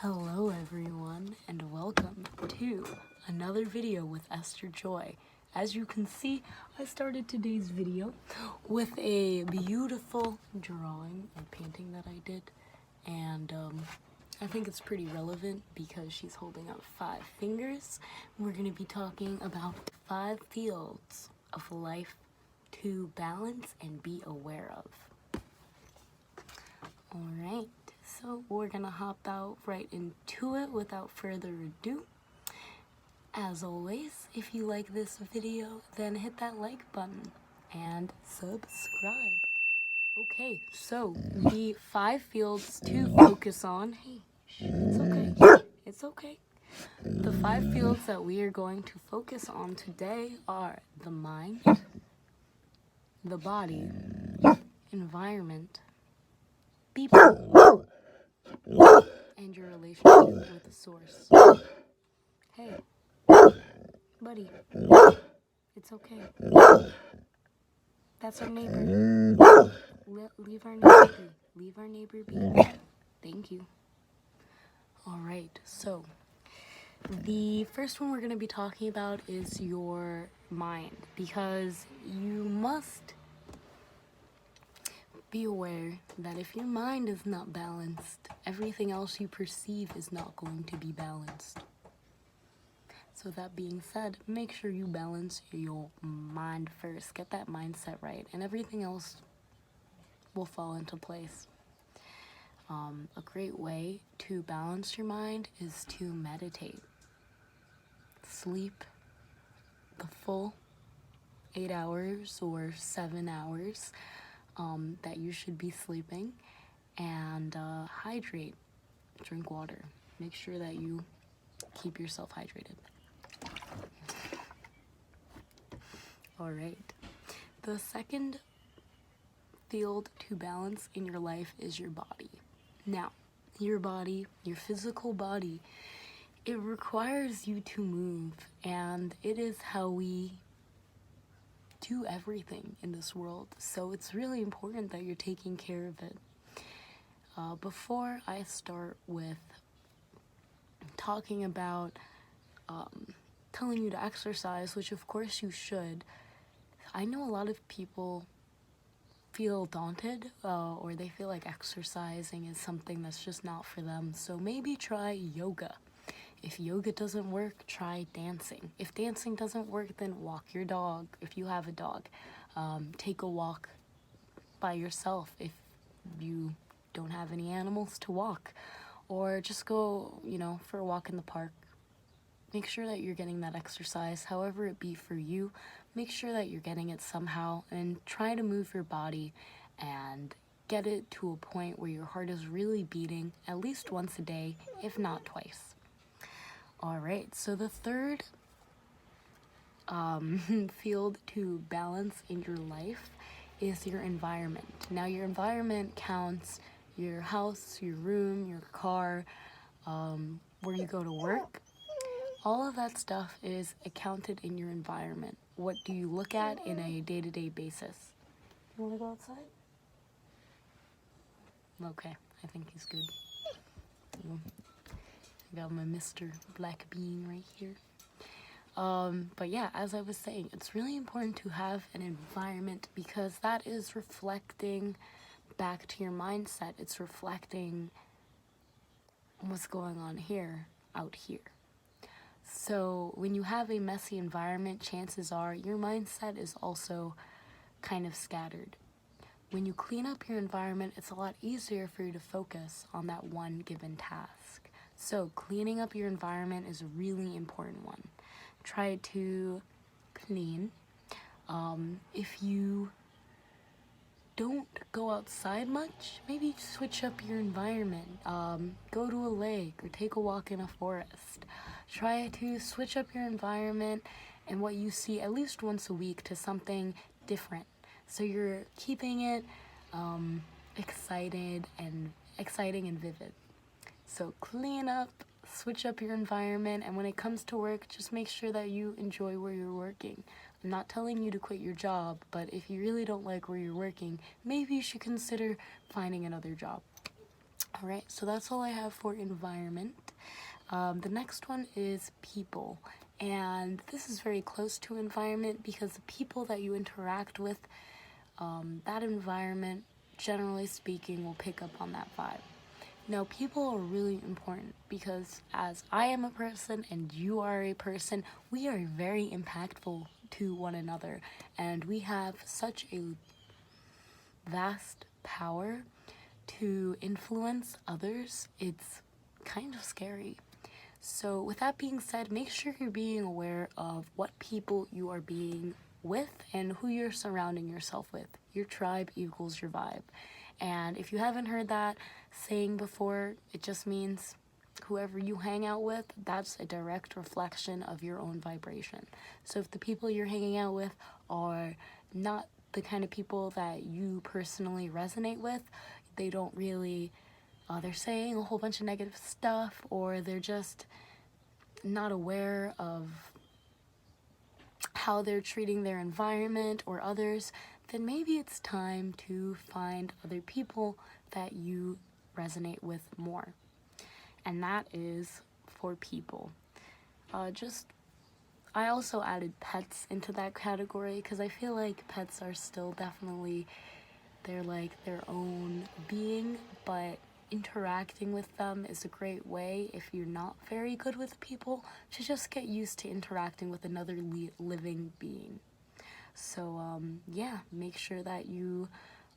Hello everyone and welcome to another video with Esther Joy. As you can see, I started today's video with a beautiful drawing and painting that I did, and I think it's pretty relevant because she's holding up 5 fingers. We're going to be talking about 5 fields of life to balance and be aware of. Alright, so we're gonna hop out right into it without further ado. As always, if you like this video, then hit that like button and subscribe. Okay, so the 5 fields to focus on. Hey, it's okay. It's okay. The 5 fields that we are going to focus on today are the mind, the body, environment, people, and your relationship with the source. Hey, buddy, it's okay. That's our neighbor. Leave our neighbor be. Leave our neighbor be. Thank you. Alright, so the first one we're going to be talking about is your mind, because you must be aware that if your mind is not balanced, everything else you perceive is not going to be balanced. So that being said, make sure you balance your mind first. Get that mindset right, and everything else will fall into place. A great way to balance your mind is to meditate. Sleep the full 8 hours or 7 hours that you should be sleeping, and hydrate. Drink water. Make sure that you keep yourself hydrated. Alright. The second field to balance in your life is your body. Now, your body, your physical body, it requires you to move, and it is how we do everything in this world. So it's really important that you're taking care of it. Before I start with talking about telling you to exercise, which of course you should, I know a lot of people feel daunted or they feel like exercising is something that's just not for them. So maybe try yoga. If yoga doesn't work, try dancing. If dancing doesn't work, then walk your dog if you have a dog. Take a walk by yourself if you don't have any animals to walk. Or just go, for a walk in the park. Make sure that you're getting that exercise, however it be for you. Make sure that you're getting it somehow, and try to move your body and get it to a point where your heart is really beating at least once a day, if not twice. Alright, so the third field to balance in your life is your environment. Now, your environment counts your house, your room, your car, where you go to work. All of that stuff is accounted in your environment. What do you look at in a day-to-day basis? You want to go outside? Okay, I think he's good. I got my Mr. Black Bean right here. But yeah, as I was saying, it's really important to have an environment, because that is reflecting back to your mindset. It's reflecting what's going on here, out here. So when you have a messy environment, chances are your mindset is also kind of scattered. When you clean up your environment, it's a lot easier for you to focus on that one given task. So cleaning up your environment is a really important one. Try to clean. If you don't go outside much, maybe switch up your environment. Go to a lake or take a walk in a forest. Try to switch up your environment and what you see at least once a week to something different. So you're keeping it exciting and vivid. So clean up, switch up your environment, and when it comes to work, just make sure that you enjoy where you're working. I'm not telling you to quit your job, but if you really don't like where you're working, maybe you should consider finding another job. Alright, so that's all I have for environment. The next one is people. And this is very close to environment because the people that you interact with, that environment, generally speaking, will pick up on that vibe. Now, people are really important because as I am a person and you are a person, we are very impactful to one another. And we have such a vast power to influence others. It's kind of scary. So with that being said, make sure you're being aware of what people you are being with and who you're surrounding yourself with. Your tribe equals your vibe. And if you haven't heard that saying before, it just means whoever you hang out with, that's a direct reflection of your own vibration. So if the people you're hanging out with are not the kind of people that you personally resonate with, they don't really, they're saying a whole bunch of negative stuff, or they're just not aware of how they're treating their environment or others, then maybe it's time to find other people that you resonate with more. And that is for people. I also added pets into that category because I feel like pets are still definitely, they're like their own being, but interacting with them is a great way, if you're not very good with people, to just get used to interacting with another living being. So yeah, make sure that you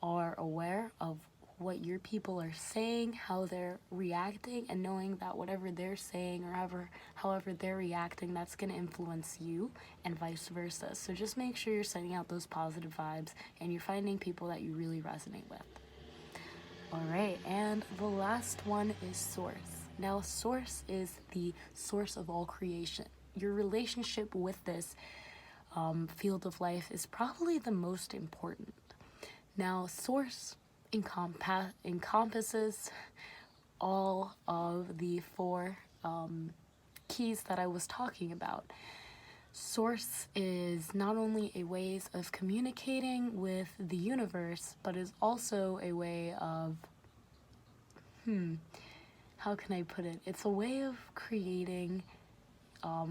are aware of what your people are saying, how they're reacting, and knowing that whatever they're saying or however they're reacting, that's going to influence you and vice versa. So just make sure you're sending out those positive vibes and you're finding people that you really resonate with. Alright, and the last one is source. Now, source is the source of all creation. Your relationship with this field of life is probably the most important. Now, source encompasses all of the four keys that I was talking about. Source is not only a way of communicating with the universe, but is also a way of, how can I put it? It's a way of creating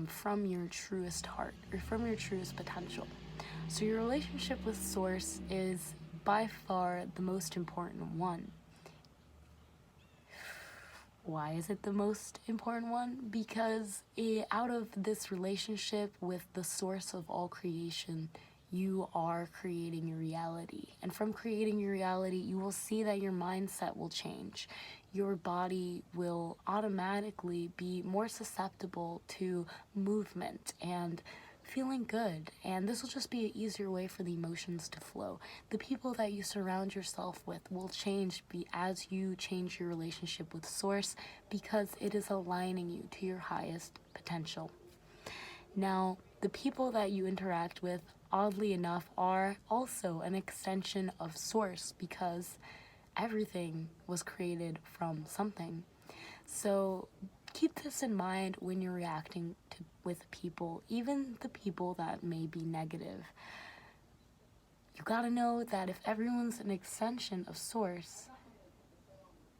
from your truest heart or from your truest potential. So your relationship with Source is by far the most important one. Why is it the most important one? Because out of this relationship with the source of all creation, you are creating your reality. And from creating your reality, you will see that your mindset will change. Your body will automatically be more susceptible to movement and feeling good, and this will just be an easier way for the emotions to flow. The people that you surround yourself with will change as you change your relationship with Source, because it is aligning you to your highest potential. Now, the people that you interact with, oddly enough, are also an extension of Source, because everything was created from something. So keep this in mind when you're reacting with people, even the people that may be negative. You gotta know that if everyone's an extension of Source,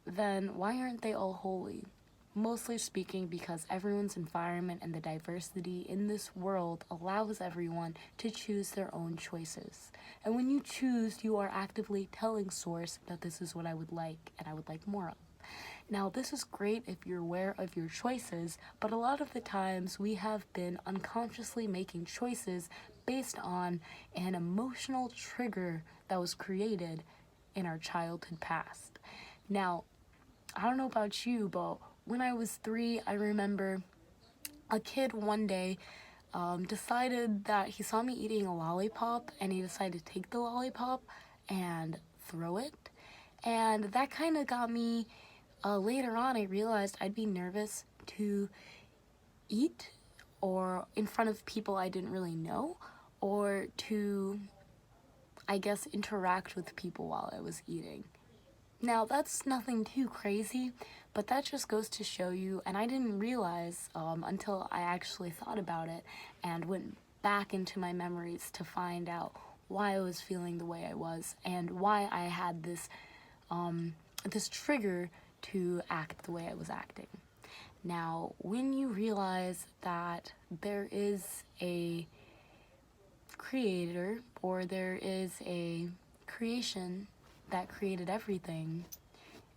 then why aren't they all holy? Mostly speaking, because everyone's environment and the diversity in this world allows everyone to choose their own choices. And when you choose, you are actively telling Source that this is what I would like and I would like more of. Now, this is great if you're aware of your choices, but a lot of the times we have been unconsciously making choices based on an emotional trigger that was created in our childhood past. Now, I don't know about you, but when I was 3, I remember a kid one day decided that he saw me eating a lollipop, and he decided to take the lollipop and throw it. And that kind of got me, later on I realized I'd be nervous to eat or in front of people I didn't really know, or to, I guess, interact with people while I was eating. Now, that's nothing too crazy, but that just goes to show you, and I didn't realize until I actually thought about it and went back into my memories to find out why I was feeling the way I was and why I had this this trigger to act the way I was acting. Now, when you realize that there is a creator or there is a creation that created everything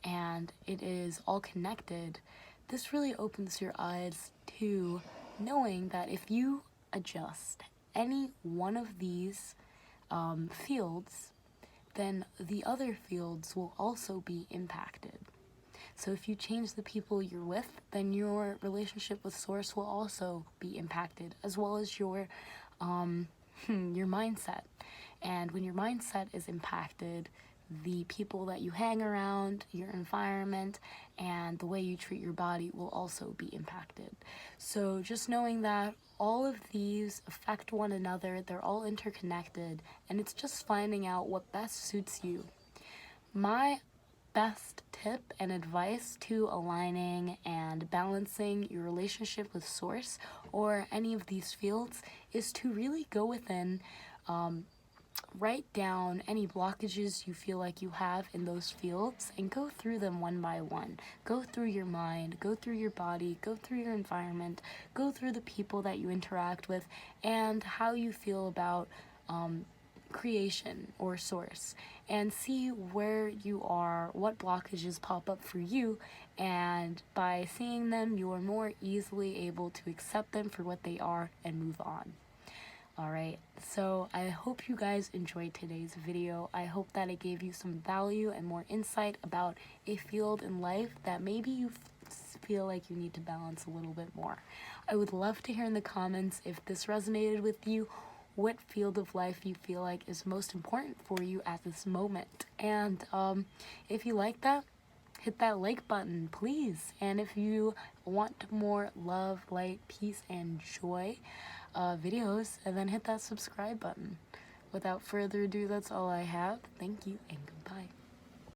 and it is all connected, this really opens your eyes to knowing that if you adjust any one of these fields, then the other fields will also be impacted. So if you change the people you're with, then your relationship with Source will also be impacted, as well as your mindset. And when your mindset is impacted, the people that you hang around, your environment, and the way you treat your body will also be impacted. So just knowing that all of these affect one another, they're all interconnected, and it's just finding out what best suits you. My best tip and advice to aligning and balancing your relationship with Source or any of these fields is to really go within, write down any blockages you feel like you have in those fields and go through them one by one. Go through your mind, go through your body, go through your environment, go through the people that you interact with, and how you feel about creation or Source, and see where you are, what blockages pop up for you, and by seeing them you are more easily able to accept them for what they are and move on. Alright, so I hope you guys enjoyed today's video. I hope that it gave you some value and more insight about a field in life that maybe you feel like you need to balance a little bit more. I would love to hear in the comments if this resonated with you, what field of life you feel like is most important for you at this moment. And if you like that, hit that like button, please. And if you want more love, light, peace, and joy videos, and then hit that subscribe button. Without further ado, that's all I have. Thank you and goodbye.